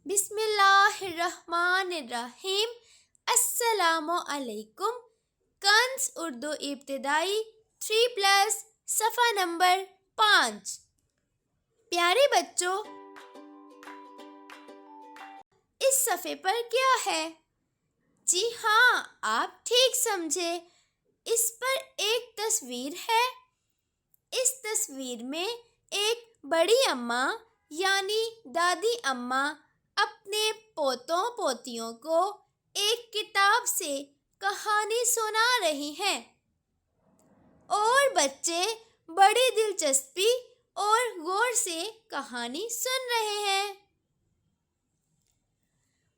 بسم اللہ الرحمن الرحیم۔ السلام علیکم۔ کنز اردو ابتدائی 3+ صفحہ نمبر 5۔ پیارے بچوں، اس صفحے پر کیا ہے؟ جی ہاں، آپ ٹھیک سمجھے، اس پر ایک تصویر ہے۔ اس تصویر میں ایک بڑی اماں یعنی دادی اماں اپنے پوتوں پوتیوں کو ایک کتاب سے کہانی سنا رہی ہیں اور بچے بڑی دلچسپی اور غور سے کہانی سن رہے ہیں۔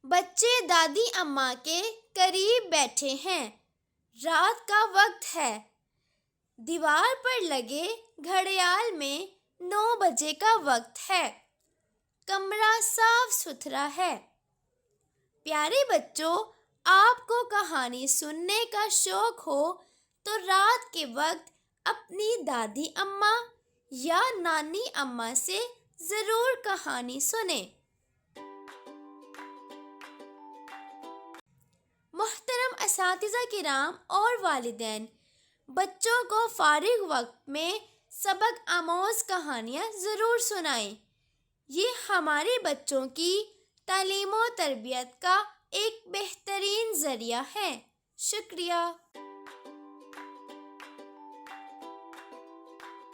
بچے دادی اماں کے قریب بیٹھے ہیں۔ رات کا وقت ہے۔ دیوار پر لگے گھڑیال میں 9 بجے کا وقت ہے۔ کمرہ صاف ستھرا ہے۔ پیارے بچوں، آپ کو کہانی سننے کا شوق ہو تو رات کے وقت اپنی دادی اماں یا نانی اماں سے ضرور کہانی سنیں۔ محترم اساتذہ کرام اور والدین، بچوں کو فارغ وقت میں سبق آموز کہانیاں ضرور سنائیں۔ یہ ہمارے بچوں کی تعلیم و تربیت کا ایک بہترین ذریعہ ہے۔ شکریہ۔